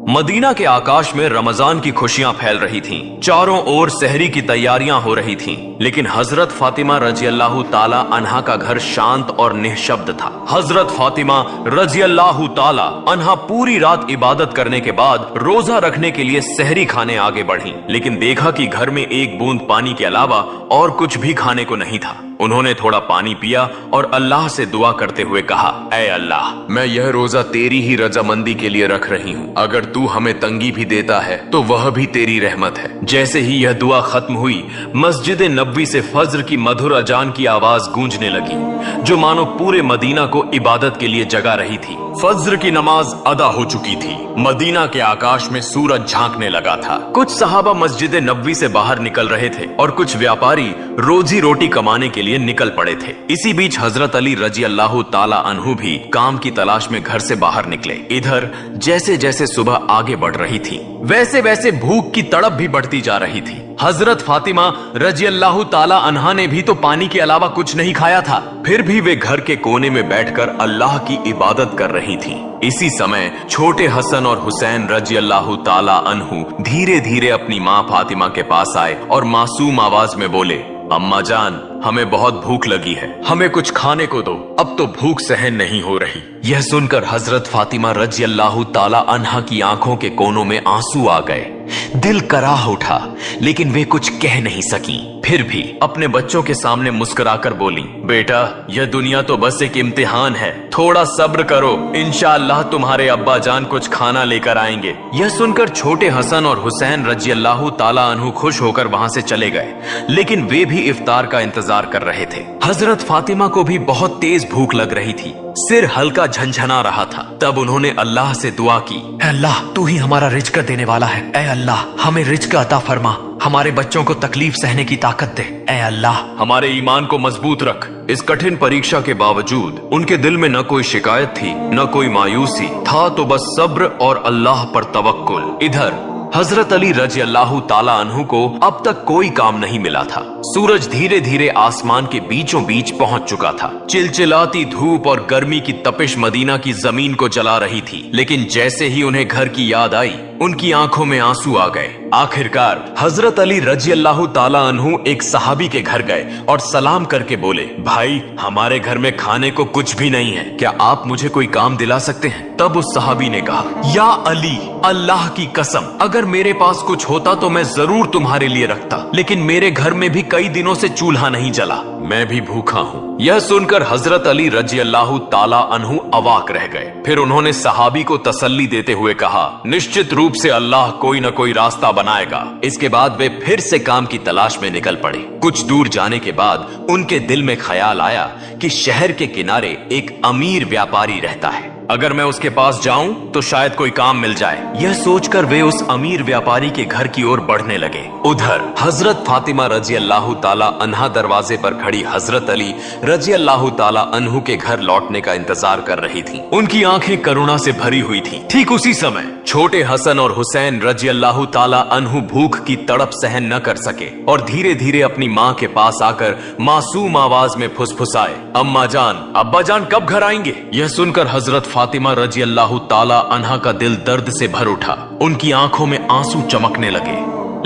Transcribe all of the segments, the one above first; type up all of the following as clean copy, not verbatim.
Medina के आकाश में रमजान की खुशियां फैल रही थीं। चारों ओर सहरी की तैयारियां हो रही थीं, लेकिन हजरत फातिमा रजी अल्लाह ताला अन्हा का घर शांत और निःशब्द था। हजरत फातिमा रजी अल्लाह ताला अन्हा पूरी रात इबादत करने के बाद रोजा रखने के लिए सहरी खाने आगे बढ़ी, लेकिन देखा कि घर में एक बूंद पानी के अलावा और कुछ भी खाने को नहीं था। उन्होंने थोड़ा पानी पिया और अल्लाह से दुआ करते हुए कहा, ऐ अल्लाह, मैं यह रोजा तेरी ही रजामंदी के लिए रख रही हूँ। अगर तू हमें तंगी भी देता है तो वह भी तेरी रहमत है। जैसे ही यह दुआ खत्म हुई, मस्जिद नबवी से फज्र की मधुर अजान की आवाज गूंजने लगी, जो मानो पूरे मदीना को इबादत के लिए जगा रही थी। फज्र की नमाज अदा हो चुकी थी। मदीना के आकाश में सूरज झांकने लगा था। कुछ सहाबा मस्जिद नबवी से बाहर निकल रहे थे और कुछ व्यापारी रोजी रोटी कमाने के लिए निकल पड़े थे। इसी बीच हजरत अली रजी अल्लाह ताला अन्हु भी काम की तलाश में घर से बाहर निकले। इधर जैसे जैसे सुबह आगे बढ़ रही थी, वैसे वैसे भूख की तड़प भी बढ़ती जा रही थी। हजरत फातिमा रजी अल्लाह ताला अन्हा ने भी तो पानी के अलावा कुछ नहीं खाया था, फिर भी वे घर के कोने में बैठकर अल्लाह की इबादत कर रही थी। इसी समय छोटे हसन और हुसैन रजी अल्लाह ताला अन्हु धीरे धीरे अपनी माँ फातिमा के पास आए और मासूम आवाज में बोले, अम्मा जान, हमें बहुत भूख लगी है, हमें कुछ खाने को दो, अब तो भूख सहन नहीं हो रही। यह सुनकर हजरत फातिमा रजी अल्लाह ताला अन्हा की आंखों के कोनों में आंसू आ गए। दिल कराह उठा, लेकिन वे कुछ कह नहीं सकी। फिर भी अपने बच्चों के सामने मुस्कुराकर बोली, बेटा, यह दुनिया तो बस एक इम्तिहान है, थोड़ा सब्र करो, इंशाअल्लाह तुम्हारे अब्बा जान कुछ खाना लेकर आएंगे। यह सुनकर छोटे हसन और हुसैन रजी अल्लाह ताला अन्हु खुश होकर वहां से चले गए, लेकिन वे भी इफ्तार का इंतजार कर रहे थे। हजरत फातिमा को भी बहुत तेज भूख लग रही थी, सिर हल्का झंझना रहा था। तब उन्होंने अल्लाह से दुआ की, अल्लाह, तू ही हमारा रिज्क देने वाला है, ऐ अल्लाह, हमें रिज्क अता फरमा, हमारे बच्चों को तकलीफ सहने की ताकत दे, ऐ अल्लाह, हमारे ईमान को मजबूत रख। इस कठिन परीक्षा के बावजूद उनके दिल में न कोई शिकायत थी, न कोई मायूसी था, तो बस सब्र और अल्लाह पर तवक्कुल। इधर हजरत अली रजी अल्लाह ताला अन्हु को अब तक कोई काम नहीं मिला था। सूरज धीरे धीरे आसमान के बीचों बीच पहुंच चुका था। चिलचिलाती धूप और गर्मी की तपिश मदीना की जमीन को जला रही थी, लेकिन जैसे ही उन्हें घर की याद आई, उनकी आंखों में आंसू आ गए। आखिरकार हजरत अली रजी अल्लाह ताला अन्हु एक सहाबी के घर गए और सलाम करके बोले, भाई, हमारे घर में खाने को कुछ भी नहीं है, क्या आप मुझे कोई काम दिला सकते हैं? तब उस सहाबी ने कहा, या अली, अल्लाह की कसम, अगर मेरे पास कुछ होता तो मैं जरूर तुम्हारे लिए रखता, लेकिन मेरे घर में भी कई दिनों से चूल्हा नहीं जला, मैं भी भूखा हूँ। यह सुनकर हजरत अली रजी अल्लाह ताला अन्हु अवाक रह गए। फिर उन्होंने सहाबी को तसल्ली देते हुए कहा, निश्चित रूप से अल्लाह कोई न कोई रास्ता बनाएगा। इसके बाद वे फिर से काम की तलाश में निकल पड़े। कुछ दूर जाने के बाद उनके दिल में ख्याल आया कि शहर के किनारे एक अमीर व्यापारी रहता है, अगर मैं उसके पास जाऊं तो शायद कोई काम मिल जाए। यह सोचकर वे उस अमीर व्यापारी के घर की ओर बढ़ने लगे। उधर हजरत फातिमा रजी अल्लाह ताला अन्हा दरवाजे पर खड़ी हजरत अली रजी अल्लाह ताला अन्हु के घर लौटने का इंतजार कर रही थी। उनकी आंखें करुणा से भरी हुई थी। ठीक उसी समय छोटे हसन और हुसैन रजी अल्लाह ताला अन्हु भूख की तड़प सहन न कर सके और धीरे धीरे अपनी माँ के पास आकर मासूम आवाज में फुसफुसाए, अम्मा जान, अब्बा जान कब घर आएंगे? यह सुनकर हजरत फातिमा रजी अल्लाह ताला अन्हा का दिल दर्द से भर उठा। उनकी आंखों में आंसू चमकने लगे,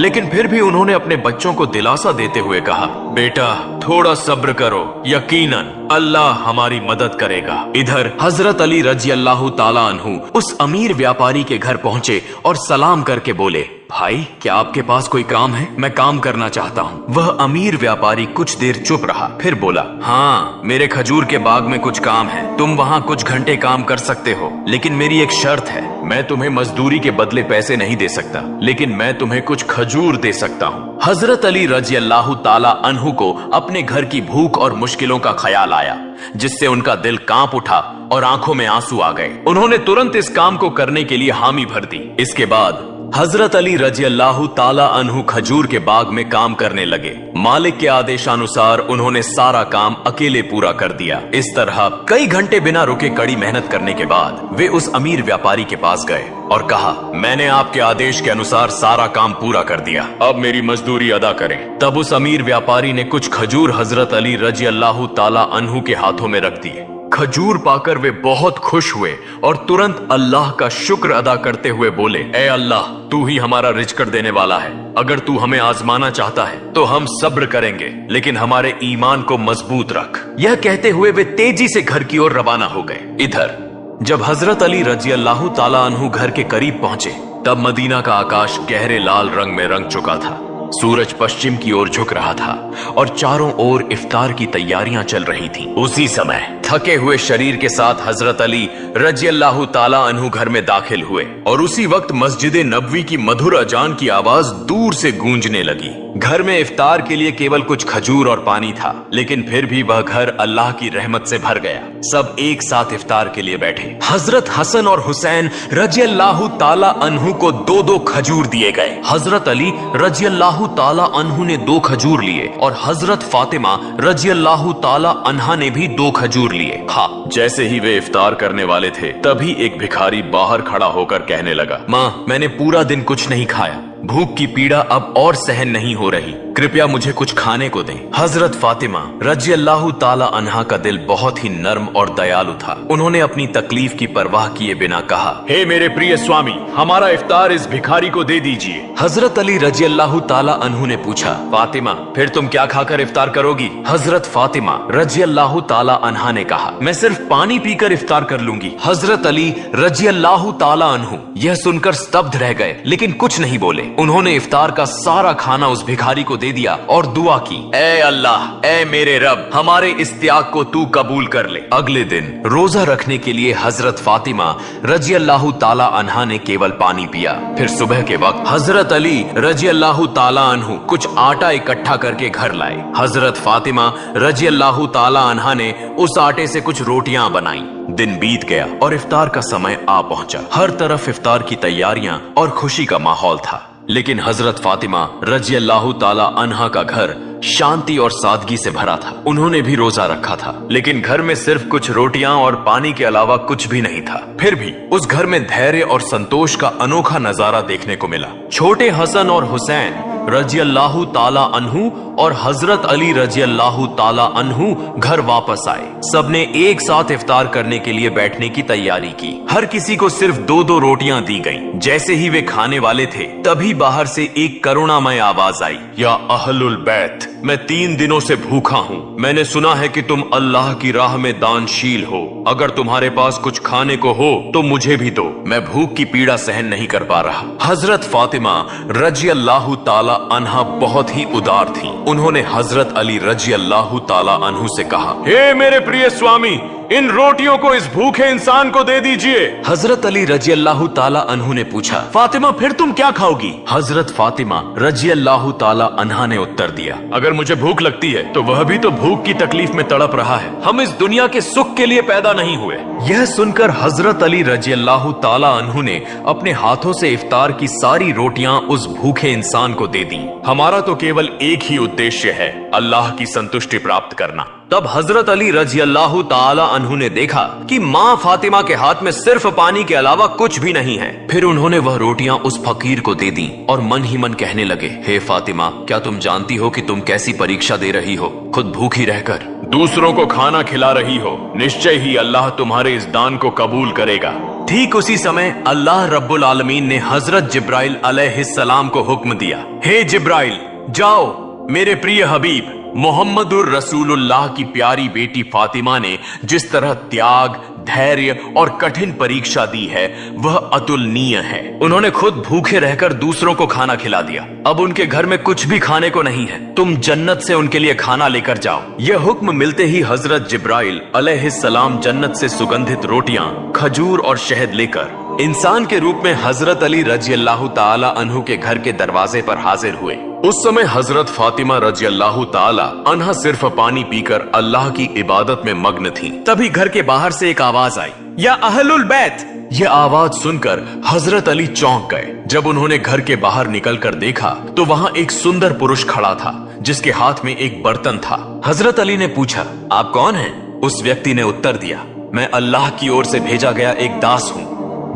लेकिन फिर भी उन्होंने अपने बच्चों को दिलासा देते हुए कहा, बेटा, थोड़ा सब्र करो, यकीनन अल्लाह हमारी मदद करेगा। इधर हजरत अली रजी अल्लाह ताला अन्हु उस अमीर व्यापारी के घर पहुंचे और सलाम करके बोले, भाई, क्या आपके पास कोई काम है? मैं काम करना चाहता हूँ। वह अमीर व्यापारी कुछ देर चुप रहा, फिर बोला, हाँ, मेरे खजूर के बाग में कुछ काम है, तुम वहाँ कुछ घंटे काम कर सकते हो, लेकिन मेरी एक शर्त है, मैं तुम्हें मजदूरी के बदले पैसे नहीं दे सकता, लेकिन मैं तुम्हें कुछ खजूर दे सकता हूँ। हजरत अली रजी अल्लाह ताला अन्हु को अपने घर की भूख और मुश्किलों का ख्याल आया, जिससे उनका दिल कांप उठा और आंखों में आंसू आ गए। उन्होंने तुरंत इस काम को करने के लिए हामी भर दी। इसके बाद हजरत अली रजी अल्लाह ताला अन्हु खजूर के बाग में काम करने लगे। मालिक के आदेशानुसार उन्होंने सारा काम अकेले पूरा कर दिया। इस तरह कई घंटे बिना रुके कड़ी मेहनत करने के बाद वे उस अमीर व्यापारी के पास गए और कहा, मैंने आपके आदेश के अनुसार सारा काम पूरा कर दिया, अब मेरी मजदूरी अदा करें। तब उस अमीर व्यापारी ने कुछ खजूर हजरत अली रजी अल्लाह ताला अन्हु के हाथों में रख दिए खजूर पाकर वे बहुत खुश हुए और तुरंत अल्लाह का शुक्र अदा करते हुए बोले, ए अल्लाह, तू ही हमारा रिज़्क़ देने वाला है। अगर तू हमें आजमाना चाहता है तो हम सब्र करेंगे, लेकिन हमारे ईमान को मजबूत रख। यह कहते हुए वे तेजी से घर की ओर रवाना हो गए। इधर जब हजरत अली रजी अल्लाह ताला अन्हु घर के करीब पहुंचे, तब मदीना का आकाश गहरे लाल रंग में रंग चुका था। सूरज पश्चिम की ओर झुक रहा था और चारों ओर इफ्तार की तैयारियां चल रही थीं। उसी समय थके हुए शरीर के साथ हजरत अली रजी अल्लाह ताला अन्हु घर में दाखिल हुए और उसी वक्त मस्जिद नबवी की मधुर अजान की आवाज दूर से गूंजने लगी। घर में इफ्तार के लिए केवल कुछ खजूर और पानी था, लेकिन फिर भी वह घर अल्लाह की रहमत से भर गया। सब एक साथ इफ्तार के लिए बैठे। हजरत हसन और हुसैन रजी अल्लाह ताला अन्हु को 2-2 खजूर दिए गए। हजरत अली रजी अल्लाह ताला अन्हु ने 2 खजूर लिए और हजरत फातिमा रजी अल्लाह ताला अन्हा ने भी 2 खजूर लिए। हाँ, जैसे ही वे इफ्तार करने वाले थे, तभी एक भिखारी बाहर खड़ा होकर कहने लगा, माँ, मैंने पूरा दिन कुछ नहीं खाया, भूख की पीड़ा अब और सहन नहीं हो रही, कृपया मुझे कुछ खाने को दें। हजरत फातिमा रजी अल्लाह ताला अन्हा का दिल बहुत ही नर्म और दयालु था। उन्होंने अपनी तकलीफ की परवाह किए बिना कहा, हे मेरे प्रिय स्वामी, हमारा इफ्तार इस भिखारी को दे दीजिए। हजरत अली रजी अल्लाह ताला अन्हु ने पूछा, फातिमा, फिर तुम क्या खाकर इफ्तार करोगी? हजरत फातिमा रजी अल्लाह ताला अन्हा ने कहा, मैं सिर्फ पानी पीकर इफ्तार कर लूंगी। हजरत अली रजी अल्लाह ताला अन्हु यह सुनकर स्तब्ध रह गए, लेकिन कुछ नहीं बोले। उन्होंने इफ्तार का सारा खाना उस भिखारी को दे दिया और दुआ की, ए अल्लाह, ए मेरे रब, हमारे इस त्याग को तू कबूल कर ले। अगले दिन रोजा रखने के लिए हजरत फातिमा रजी अल्लाह ताला अन्हा ने केवल पानी पिया। फिर सुबह के वक्त हजरत अली रजी अल्लाह ताला अन्हु कुछ आटा इकट्ठा करके घर लाए। हजरत फातिमा रजी अल्लाह ताला अन्हा ने उस आटे से कुछ रोटियां बनाई। दिन बीत गया और इफ्तार का समय आ पहुंचा। हर तरफ इफ्तार की तैयारियां और खुशी का माहौल था, लेकिन हजरत फातिमा रजी अल्लाह ताला अन्हा का घर शांति और सादगी से भरा था। उन्होंने भी रोजा रखा था, लेकिन घर में सिर्फ कुछ रोटियां और पानी के अलावा कुछ भी नहीं था। फिर भी उस घर में धैर्य और संतोष का अनोखा नजारा देखने को मिला। छोटे हसन और हुसैन रजी अल्लाह ताला अन्हु और हजरत अली रजी अल्लाह ताला अन्हु घर वापस आए। सबने एक साथ इफ्तार करने के लिए बैठने की तैयारी की। हर किसी को सिर्फ 2-2 रोटियां दी गईं। जैसे ही वे खाने वाले थे, तभी बाहर से एक करुणामय आवाज आई, या अहलुल बैत, मैं 3 दिनों से भूखा हूँ। मैंने सुना है कि तुम अल्लाह की राह में दानशील हो। अगर तुम्हारे पास कुछ खाने को हो तो मुझे भी दो, मैं भूख की पीड़ा सहन नहीं कर पा रहा। हजरत फातिमा रजी अल्लाह ताला अन्हा बहुत ही उदार थी। उन्होंने हजरत अली रजी अल्लाह ताला अन्हु से कहा, हे मेरे प्रिय स्वामी, इन रोटियों को इस भूखे इंसान को दे दीजिए। हजरत अली रजी अल्लाह ताला अन्हु ने पूछा, फातिमा, फिर तुम क्या खाओगी? हजरत फातिमा रजी अल्लाह ताला अन्हा ने उत्तर दिया, अगर मुझे भूख लगती है तो वह भी तो भूख की तकलीफ में तड़प रहा है। हम इस दुनिया के सुख के लिए पैदा नहीं हुए। यह सुनकर हजरत अली रजी अल्लाह ताला अन्हु ने अपने हाथों से इफ्तार की सारी रोटियां उस भूखे इंसान को दे दी। हमारा तो केवल एक ही उद्देश्य है, अल्लाह की संतुष्टि प्राप्त करना। तब हजरत अली रजी अल्लाह ताला अन्हु ने देखा कि माँ फातिमा के हाथ में सिर्फ पानी के अलावा कुछ भी नहीं है। फिर उन्होंने वह रोटियां उस फकीर को दे दी और मन ही मन कहने लगे, हे फातिमा, क्या तुम जानती हो कि तुम कैसी परीक्षा दे रही हो? खुद भूखी रहकर दूसरों को खाना खिला रही हो। निश्चय ही अल्लाह तुम्हारे इस दान को कबूल करेगा। ठीक उसी समय अल्लाह रब्बुल आलमीन ने हजरत जिब्राइल अलैहिस्सलाम को हुक्म दिया, हे जिब्राइल, जाओ, मेरे प्रिय हबीब मोहम्मदुर रसूलुल्लाह की प्यारी बेटी फातिमा ने जिस तरह त्याग, धैर्य और कठिन परीक्षा दी है, वह अतुलनीय है। उन्होंने खुद भूखे रहकर दूसरों को खाना खिला दिया। अब उनके घर में कुछ भी खाने को नहीं है। तुम जन्नत से उनके लिए खाना लेकर जाओ। यह हुक्म मिलते ही हजरत जिब्राइल अलैहिस्सलाम जन्नत से सुगंधित रोटियां, खजूर और शहद लेकर इंसान के रूप में हजरत अली रजी अल्लाह ताला अन्हु के घर के दरवाजे पर हाजिर हुए। उस समय हजरत फातिमा रजी अल्लाह ताला अन्हा सिर्फ पानी पीकर अल्लाह की इबादत में मग्न थी। तभी घर के बाहर से एक आवाज आई, या अहलुल बैत। यह आवाज सुनकर हजरत अली चौंक गए। जब उन्होंने घर के बाहर निकलकर देखा तो वहां एक सुंदर पुरुष खड़ा था, जिसके हाथ में एक बर्तन था। हजरत अली ने पूछा, आप कौन हैं? उस व्यक्ति ने उत्तर दिया, मैं अल्लाह की ओर से भेजा गया एक दास हूँ।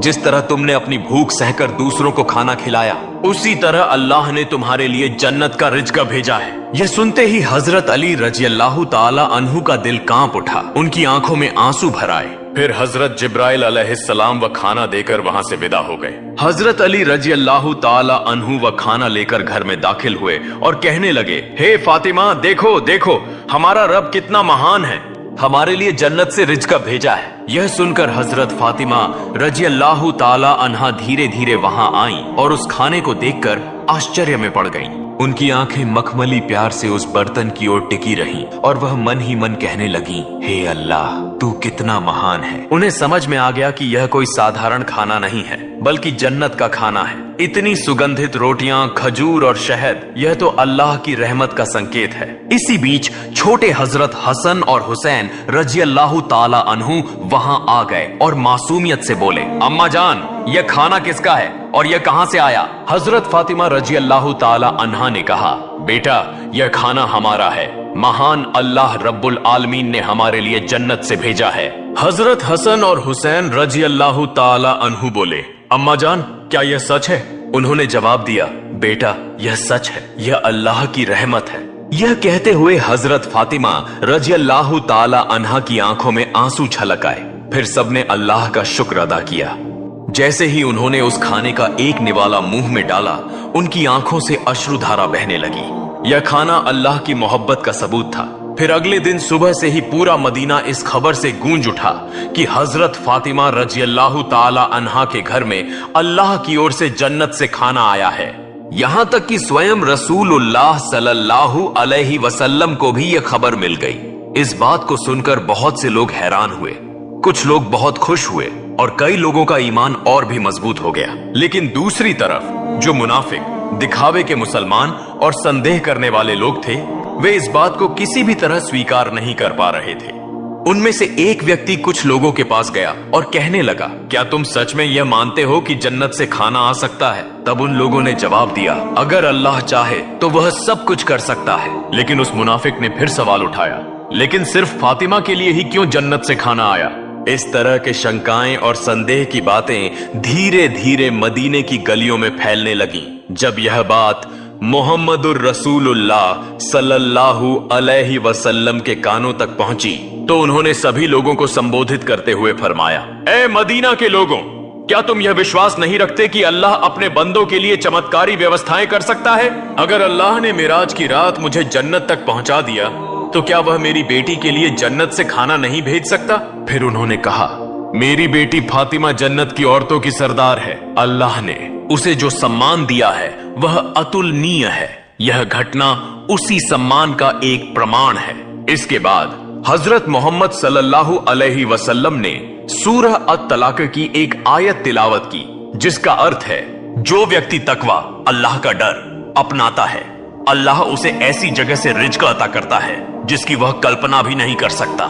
जिस तरह तुमने अपनी भूख सहकर दूसरों को खाना खिलाया, उसी तरह अल्लाह ने तुम्हारे लिए जन्नत का रिज़्क़ भेजा है। यह सुनते ही हजरत अली रजी अल्लाह ताला अन्हु का दिल कांप उठा, उनकी आंखों में आंसू भर आए। फिर हजरत जिब्राइल अलैहिस्सलाम व खाना देकर वहां से विदा हो गए। हजरत अली रजी अल्लाह ताला अन्हु व खाना लेकर घर में दाखिल हुए और कहने लगे, हे फातिमा, देखो देखो, हमारा रब कितना महान है, हमारे लिए जन्नत से रिज़्क़ भेजा है। यह सुनकर हजरत फातिमा रजी अल्लाह ताला अन्हा धीरे धीरे वहां आई और उस खाने को देखकर आश्चर्य में पड़ गईं। उनकी आंखें मखमली प्यार से उस बर्तन की ओर टिकी रहीं और वह मन ही मन कहने लगी, हे अल्लाह, तू कितना महान है। उन्हें समझ में आ गया कि यह कोई साधारण खाना नहीं है, बल्कि जन्नत का खाना है। इतनी सुगंधित रोटियां, खजूर और शहद, यह तो अल्लाह की रहमत का संकेत है। इसी बीच छोटे हजरत हसन और हुसैन रजी अल्लाह ताला अन्हु वहां आ गए और मासूमियत से बोले, अम्मा जान, यह खाना किसका है और यह कहां से आया? हजरत फातिमा रजी अल्लाह ताला अन्हा ने कहा, बेटा, यह खाना हमारा है, महान अल्लाह रब्बुल आलमीन ने हमारे लिए जन्नत से भेजा है। हजरत हसन और हुसैन रजी अल्लाह ताला अन्हु बोले, अम्मा जान, क्या यह सच है? उन्होंने जवाब दिया, बेटा, यह सच है, यह अल्लाह की रहमत है। यह कहते हुए हजरत फातिमा रजी अल्लाह ताला अन्हा की आंखों में आंसू छलक आए। फिर सबने अल्लाह का शुक्र अदा किया। जैसे ही उन्होंने उस खाने का एक निवाला मुंह में डाला, उनकी आंखों से अश्रुधारा बहने लगी। यह खाना अल्लाह की मोहब्बत का सबूत था। फिर अगले दिन सुबह से ही पूरा मदीना इस खबर से गूंज उठा कि हजरत फातिमा रजी अल्लाह ताला अन्हा के घर में अल्लाह की ओर से जन्नत से खाना आया है। यहाँ तक कि स्वयं रसूलुल्लाह सल्लल्लाहु अलैहि वसल्लम को भी यह खबर मिल गई। इस बात को सुनकर बहुत से लोग हैरान हुए, कुछ लोग बहुत खुश हुए और कई लोगों का ईमान और भी मजबूत हो गया। लेकिन दूसरी तरफ जो मुनाफिक, दिखावे के मुसलमान और संदेह करने वाले लोग थे, वे इस बात को किसी भी तरह स्वीकार नहीं कर पा रहे थे। उनमें से एक व्यक्ति कुछ लोगों के पास गया और कहने लगा, क्या तुम सच में यह मानते हो कि जन्नत से खाना आ सकता है? तब उन लोगों ने जवाब दिया, अगर अल्लाह चाहे तो वह सब कुछ कर सकता है। लेकिन उस मुनाफिक ने फिर सवाल उठाया, लेकिन सिर्फ फातिमा के लिए ही क्यों जन्नत से खाना आया? इस तरह के शंकाएं और संदेह की बातें धीरे धीरे मदीने की गलियों में फैलने लगी। जब यह बात मोहम्मदुर रसूलुल्लाह सल्लल्लाहु अलैहि वसल्लम के कानों तक पहुंची तो उन्होंने सभी लोगों को संबोधित करते हुए फरमाया, ए मदीना के लोगों, क्या तुम यह विश्वास नहीं रखते कि अल्लाह अपने बंदों के लिए चमत्कारी व्यवस्थाएं कर सकता है? अगर अल्लाह ने मिराज की रात मुझे जन्नत तक पहुंचा दिया तो क्या वह मेरी बेटी के लिए जन्नत से खाना नहीं भेज सकता? फिर उन्होंने कहा, मेरी बेटी फातिमा जन्नत की औरतों की सरदार है। अल्लाह ने उसे जो सम्मान दिया है वह अतुलनीय है। यह घटना उसी सम्मान का एक प्रमाण है। इसके बाद हजरत मोहम्मद सल्लल्लाहु अलैहि वसल्लम ने सूरह अत-तलाक की एक आयत तिलावत की, जिसका अर्थ है, जो व्यक्ति तकवा, अल्लाह का डर अपनाता है, अल्लाह उसे ऐसी जगह से रिज़्क़ अता करता है जिसकी वह कल्पना भी नहीं कर सकता।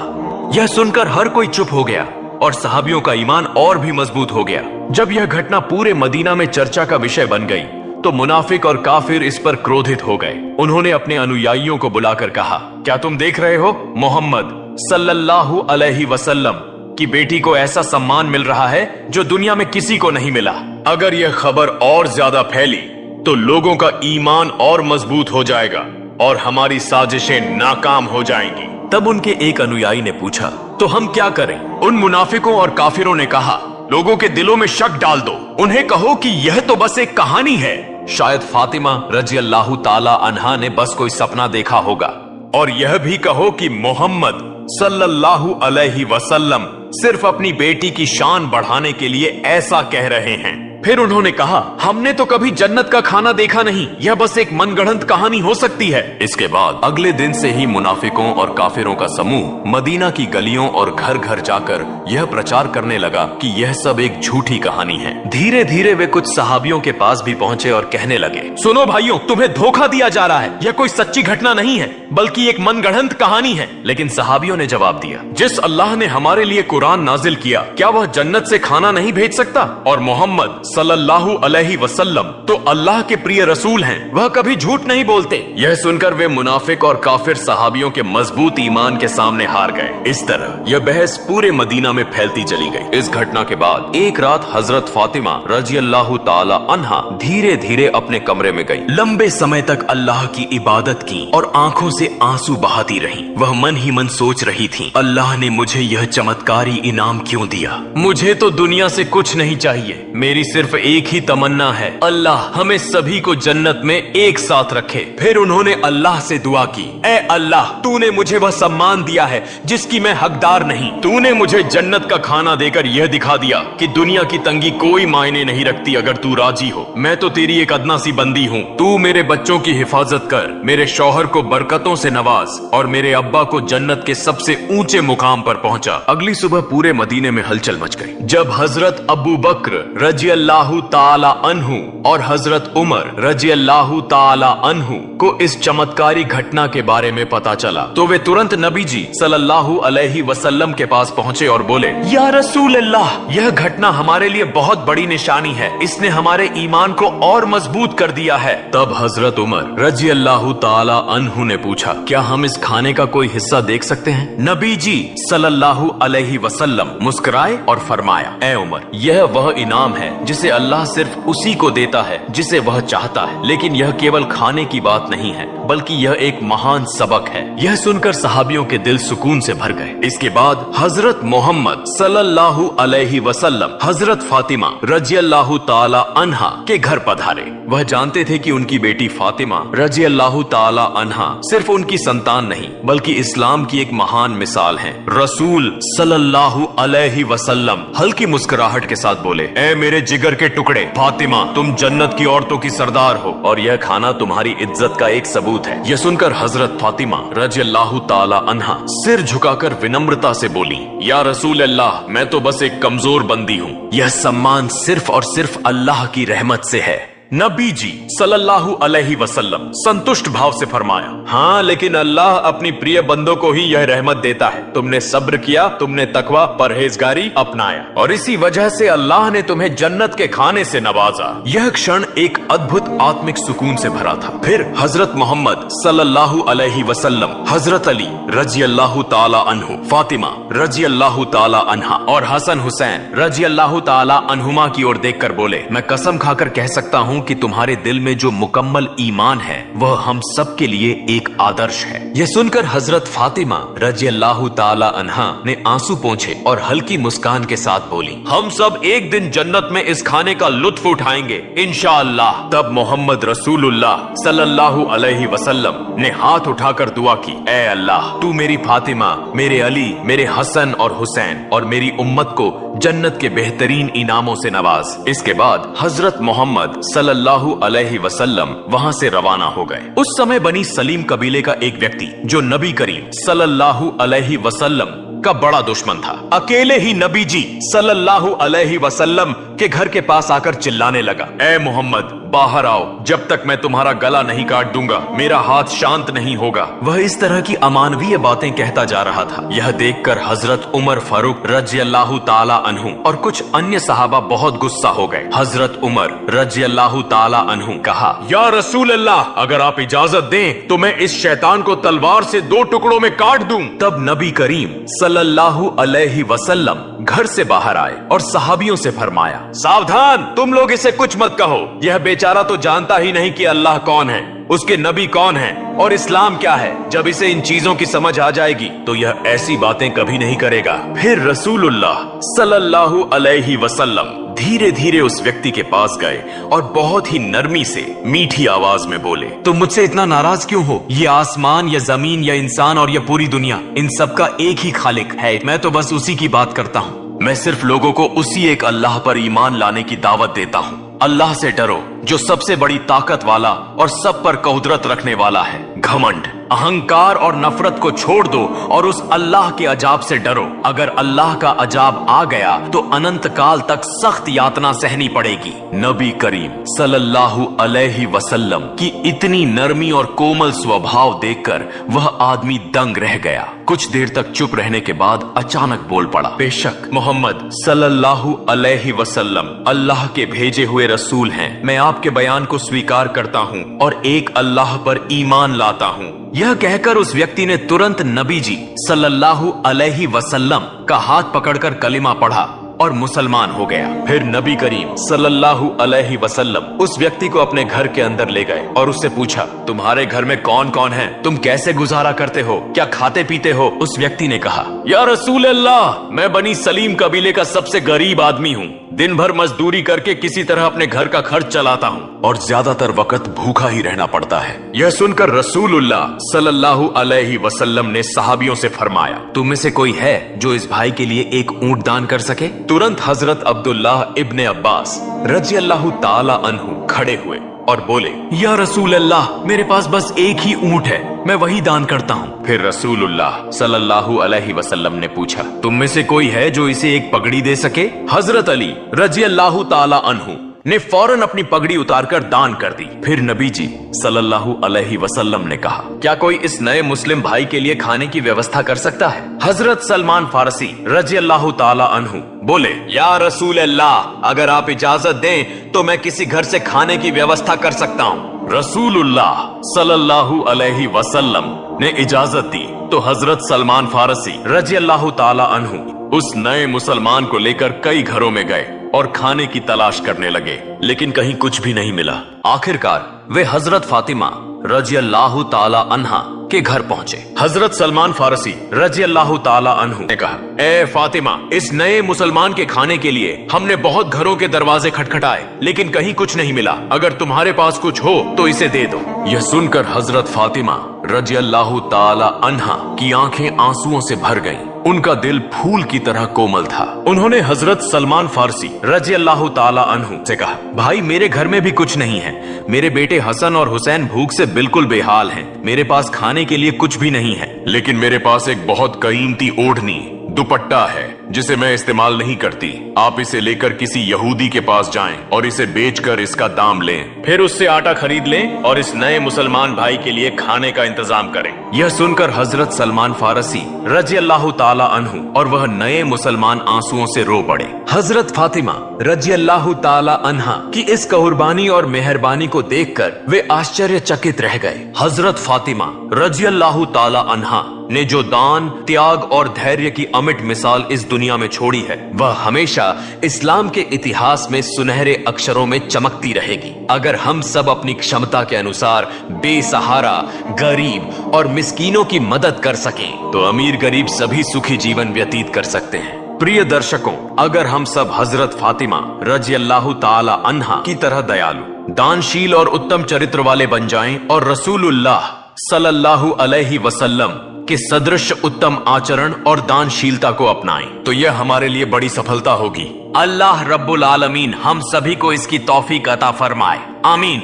यह सुनकर हर कोई चुप हो गया और सहाबियों का ईमान और भी मजबूत हो गया। जब यह घटना पूरे मदीना में चर्चा का विषय बन गई तो मुनाफिक और काफिर इस पर क्रोधित हो गए। उन्होंने अपने अनुयायियों को बुलाकर कहा, क्या तुम देख रहे हो, मोहम्मद सल्लल्लाहु अलैहि वसल्लम की बेटी को ऐसा सम्मान मिल रहा है जो दुनिया में किसी को नहीं मिला। अगर यह खबर और ज्यादा फैली तो लोगों का ईमान और मजबूत हो जाएगा और हमारी साजिशें नाकाम हो जाएंगी। तब उनके एक अनुयायी ने पूछा, तो हम क्या करें? उन मुनाफिकों और काफिरों ने कहा, लोगों के दिलों में शक डाल दो, उन्हें कहो कि यह तो बस एक कहानी है। शायद फातिमा रजी अल्लाह ताला अन्हा ने बस कोई सपना देखा होगा। और यह भी कहो कि मोहम्मद सल्लल्लाहु अलैहि वसल्लम सिर्फ अपनी बेटी की शान बढ़ाने के लिए ऐसा कह रहे हैं। फिर उन्होंने कहा, हमने तो कभी जन्नत का खाना देखा नहीं, यह बस एक मनगढ़ंत कहानी हो सकती है। इसके बाद अगले दिन से ही मुनाफिकों और काफिरों का समूह मदीना की गलियों और घर घर जाकर यह प्रचार करने लगा कि यह सब एक झूठी कहानी है। धीरे धीरे वे कुछ सहाबियों के पास भी पहुंचे और कहने लगे, सुनो भाइयों, तुम्हें धोखा दिया जा रहा है, यह कोई सच्ची घटना नहीं है बल्कि एक मनगढ़ंत कहानी है। लेकिन सहाबियों ने जवाब दिया, जिस अल्लाह ने हमारे लिए कुरान नाजिल किया, क्या वह जन्नत से खाना नहीं भेज सकता? और मोहम्मद सल्लल्लाहु अलैहि वसल्लम तो अल्लाह के प्रिय रसूल हैं, वह कभी झूठ नहीं बोलते। यह सुनकर वे मुनाफिक और काफिर सहाबियों के मजबूत ईमान के सामने हार गए। इस तरह यह बहस पूरे मदीना में फैलती चली गई। इस घटना के बाद एक रात हजरत फातिमा रजी अल्लाह ताला अन्हा धीरे धीरे अपने कमरे में गई। लंबे समय तक अल्लाह की इबादत की और आंखों से आंसू बहाती रही। वह मन ही मन सोच रही थी, अल्लाह ने मुझे यह चमत्कारी इनाम क्यों दिया? मुझे तो दुनिया से कुछ नहीं चाहिए, मेरी सिर्फ एक ही तमन्ना है, अल्लाह हमें सभी को जन्नत में एक साथ रखे। फिर उन्होंने अल्लाह से दुआ की, ऐ अल्लाह, तूने मुझे वह सम्मान दिया है जिसकी मैं हकदार नहीं। तूने मुझे जन्नत का खाना देकर यह दिखा दिया कि दुनिया की तंगी कोई मायने नहीं रखती अगर तू राजी हो। मैं तो तेरी एक अदना सी बंदी हूँ। तू मेरे बच्चों की हिफाजत कर, मेरे शौहर को बरकतों से नवाज और मेरे अब्बा को जन्नत के सबसे ऊंचे मुकाम पर पहुंचा। अगली सुबह पूरे मदीने में हलचल मच गई जब हजरत अबू बकर रजी अल्लाह ताला अन्हु और हजरत उमर रजी अल्लाह ताला अन्हु को इस चमत्कारी घटना के बारे में पता चला तो वे तुरंत नबी जी सल्लल्लाहु अलैहि वसल्लम के पास पहुंचे और बोले, या रसूल अल्लाह, यह घटना हमारे लिए बहुत बड़ी निशानी है, इसने हमारे ईमान को और मजबूत कर दिया है। तब हजरत उमर रजी अल्लाह ताला अन्हु ने पूछा, क्या हम इस खाने का कोई हिस्सा देख सकते हैं? नबी जी सल्लल्लाहु अलैहि वसल्लम मुस्कुराए और फरमाया, ए उमर, यह वह इनाम है जिसे अल्लाह सिर्फ उसी को देता है जिसे वह चाहता है। लेकिन यह केवल खाने की बात नहीं है, बल्कि यह एक महान सबक है। यह सुनकर सहाबियों के दिल सुकून से भर गए। इसके बाद हजरत मोहम्मद सल्लल्लाहु अलैहि वसल्लम हजरत फातिमा रजी अल्लाह ताला अन्हा के घर पधारे। वह जानते थे कि उनकी बेटी फातिमा रजी अल्लाह ताला अन्हा सिर्फ उनकी संतान नहीं बल्कि इस्लाम की एक महान मिसाल है। रसूल सल्लल्लाहु अलैहि वसल्लम हल्की मुस्कुराहट के साथ बोले, ए मेरे जिगर के टुकड़े, फातिमा, तुम जन्नत की औरतों की सरदार हो और यह खाना तुम्हारी इज्जत का एक सबूत है। यह सुनकर हजरत फातिमा रजी अल्लाह ताला अन्हा सिर झुकाकर विनम्रता से बोली, या रसूल अल्लाह, मैं तो बस एक कमजोर बंदी हूँ, यह सम्मान सिर्फ और सिर्फ अल्लाह की रहमत से है। नबी जी सल्लल्लाहु अलैहि वसल्लम संतुष्ट भाव से फरमाया, हाँ, लेकिन अल्लाह अपनी प्रिय बंदों को ही यह रहमत देता है। तुमने सब्र किया, तुमने तकवा परहेजगारी अपनाया और इसी वजह से अल्लाह ने तुम्हें जन्नत के खाने से नवाजा। यह क्षण एक अद्भुत आत्मिक सुकून से भरा था। फिर हजरत मोहम्मद सल्लल्लाहु अलैहि वसल्लम हजरत अली रजी अल्लाह ताला अन्हु, फातिमा रजी अल्लाह ताला अन्हा और हसन हुसैन रजी अल्लाह ताला अन्हुमा की ओर देखकर बोले, मैं कसम खाकर कह सकता हूँ कि तुम्हारे दिल में जो मुकम्मल ईमान है वह हम सब के लिए एक आदर्श है। यह सुनकर हजरत फातिमा रजी अल्लाह ताला अन्हा ने आंसू पोंछे और हल्की मुस्कान के साथ बोली, हम सब एक दिन जन्नत में इस खाने का लुत्फ उठाएंगे इंशाअल्लाह। तब मोहम्मद रसूलुल्लाह सल्लल्लाहु अलैहि वसल्लम ने हाथ उठाकर दुआ की, ए अल्लाह, तू मेरी फातिमा, मेरे अली, मेरे हसन और हुसैन और मेरी उम्मत को जन्नत के बेहतरीन इनामों से नवाज। इसके बाद हजरत मोहम्मद सल्लल्लाहु अलैहि वसल्लम वहां से रवाना हो गए। उस समय बनी सलीम कबीले का एक व्यक्ति जो नबी करीम सल्लल्लाहु अलैहि वसल्लम का बड़ा दुश्मन था, अकेले ही नबी जी सल्लल्लाहु अलैहि वसल्लम के घर के पास आकर चिल्लाने लगा, ए मोहम्मद, बाहर आओ, जब तक मैं तुम्हारा गला नहीं काट दूंगा मेरा हाथ शांत नहीं होगा। वह इस तरह की अमानवीय बातें कहता जा रहा था। यह देखकर हजरत उमर फारूक रजी अल्लाह ताला अन्हु और कुछ अन्य सहाबा बहुत गुस्सा हो गए। हजरत उमर रजी अल्लाह ताला अन्हु कहा, या रसूल अल्लाह, अगर आप इजाजत दें तो मैं इस शैतान को तलवार से 2 टुकड़ों में काट दूं। तब नबी करीम सल्लल्लाहु अलैहि वसल्लम घर से बाहर आए और सहाबियों से फरमाया, सावधान, तुम लोग इसे कुछ मत कहो, यह बेचारा तो जानता ही नहीं कि अल्लाह कौन है, उसके नबी कौन है और इस्लाम क्या है। जब इसे इन चीजों की समझ आ जाएगी तो यह ऐसी बातें कभी नहीं करेगा। फिर रसूलुल्लाह सल्लल्लाहु अलैहि वसल्लम धीरे धीरे उस व्यक्ति के पास गए और बहुत ही नरमी से मीठी आवाज में बोले, तुम मुझसे इतना नाराज क्यों हो? ये आसमान या जमीन या इंसान और ये पूरी दुनिया, इन सब का एक ही खालिक है, मैं तो बस उसी की बात करता हूँ। मैं सिर्फ लोगों को उसी एक अल्लाह पर ईमान लाने की दावत देता हूँ। अल्लाह से डरो जो सबसे बड़ी ताकत वाला और सब पर कुदरत रखने वाला है। घमंड, अहंकार और नफरत को छोड़ दो और उस अल्लाह के अजाब से डरो। अगर अल्लाह का अजाब आ गया तो अनंत काल तक सख्त यातना सहनी पड़ेगी। नबी करीम सल्लल्लाहु अलैहि वसल्लम की इतनी नरमी और कोमल स्वभाव देखकर वह आदमी दंग रह गया। कुछ देर तक चुप रहने के बाद अचानक बोल पड़ा, बेशक मोहम्मद सल्लल्लाहु अलैहि वसल्लम अल्लाह के भेजे हुए रसूल हैं। मैं आपके बयान को स्वीकार करता हूँ और एक अल्लाह पर ईमान लाता हूँ। यह कहकर उस व्यक्ति ने तुरंत नबी जी सल्लल्लाहु अलैहि वसल्लम का हाथ पकड़कर कलिमा पढ़ा और मुसलमान हो गया। फिर नबी करीम सल्लल्लाहु अलैहि वसल्लम उस व्यक्ति को अपने घर के अंदर ले गए और उससे पूछा, तुम्हारे घर में कौन कौन है? तुम कैसे गुजारा करते हो? क्या खाते पीते हो? उस व्यक्ति ने कहा, या रसूल अल्लाह, मैं बनी सलीम कबीले का सबसे गरीब आदमी हूँ। दिन भर मजदूरी करके किसी तरह अपने घर का खर्च चलाता हूँ और ज्यादातर वक्त भूखा ही रहना पड़ता है। यह सुनकर रसूलुल्लाह सल्लल्लाहु अलैहि वसल्लम ने सहाबियों से फरमाया, तुम में से कोई है जो इस भाई के लिए एक ऊंट दान कर सके? तुरंत हजरत अब्दुल्लाह इब्ने अब्बास रजी अल्लाह ताला अन्हु खड़े हुए और बोले, या रसूल अल्लाह, मेरे पास बस एक ही ऊंट है, मैं वही दान करता हूँ। फिर रसूलुल्लाह सल्लल्लाहु अलैहि वसल्लम ने पूछा, तुम में से कोई है जो इसे एक पगड़ी दे सके? हजरत अली रजी अल्लाह ताला अन्हु ने फौरन अपनी पगड़ी उतारकर दान कर दी। फिर नबी जी सल्लल्लाहु अलैहि वसल्लम ने कहा, क्या कोई इस नए मुस्लिम भाई के लिए खाने की व्यवस्था कर सकता है? हजरत सलमान फारसी रजी अल्लाह ताला अन्हु बोले, या रसूल अल्लाह, अगर आप इजाजत दें तो मैं किसी घर से खाने की व्यवस्था कर सकता हूँ। रसूलुल्लाह सल्लल्लाहु अलैहि वसल्लम ने इजाजत दी तो हजरत सलमान फारसी रजी अल्लाह ताला अन्हु उस नए मुसलमान को लेकर कई घरों में गए और खाने की तलाश करने लगे, लेकिन कहीं कुछ भी नहीं मिला। आखिरकार वे हजरत फातिमा रजी अल्लाह ताला अन्हा के घर पहुंचे। हजरत सलमान फारसी रजी अल्लाह ताला अन्हु ने कहा, ए फातिमा, इस नए मुसलमान के खाने के लिए हमने बहुत घरों के दरवाजे खटखटाए, लेकिन कहीं कुछ नहीं मिला। अगर तुम्हारे पास कुछ हो तो इसे दे दो। यह सुनकर हजरत फातिमा रजी अल्लाह ताला अन्हा की आंखें आंसुओं से भर गईं। उनका दिल फूल की तरह कोमल था। उन्होंने हजरत सलमान फारसी रजी अल्लाह ताला अन्हु से कहा, भाई, मेरे घर में भी कुछ नहीं है। मेरे बेटे हसन और हुसैन भूख से बिल्कुल बेहाल हैं। मेरे पास खाने के लिए कुछ भी नहीं है, लेकिन मेरे पास एक बहुत कीमती ओढ़नी दुपट्टा है जिसे मैं इस्तेमाल नहीं करती। आप इसे लेकर किसी यहूदी के पास जाएं और इसे बेचकर इसका दाम लें, फिर उससे आटा खरीद लें और इस नए मुसलमान भाई के लिए खाने का इंतजाम करें। यह सुनकर हजरत सलमान फारसी रजी अल्लाह ताला अन्हु और वह नए मुसलमान आंसुओं से रो पड़े। हजरत फातिमा रजी अल्लाह ताला अन्हा की इस कुर्बानी और मेहरबानी को देखकर वे आश्चर्यचकित रह गए। हजरत फातिमा रजी अल्लाह ताला अन्हा ने जो दान, त्याग और धैर्य की अमिट मिसाल इस दुनिया में छोड़ी है, वह हमेशा इस्लाम के इतिहास में सुनहरे अक्षरों में चमकती रहेगी। अगर हम सब अपनी क्षमता के अनुसार बेसहारा, गरीब और मिस्कीनों की मदद कर सकें, तो अमीर गरीब सभी सुखी जीवन व्यतीत कर सकते हैं। प्रिय दर्शकों, अगर हम सब हजरत फातिमा रजी अल्लाह ताला अन्हा की तरह दयालु, दानशील और उत्तम चरित्र वाले बन जाएं और रसूलुल्लाह सल्लल्लाहु अलैहि वसल्लम के सदृश उत्तम आचरण और दानशीलता को अपनाएं, तो यह हमारे लिए बड़ी सफलता होगी। अल्लाह रब्बुल आलमीन हम सभी को इसकी तौफीक अता फरमाए। आमीन।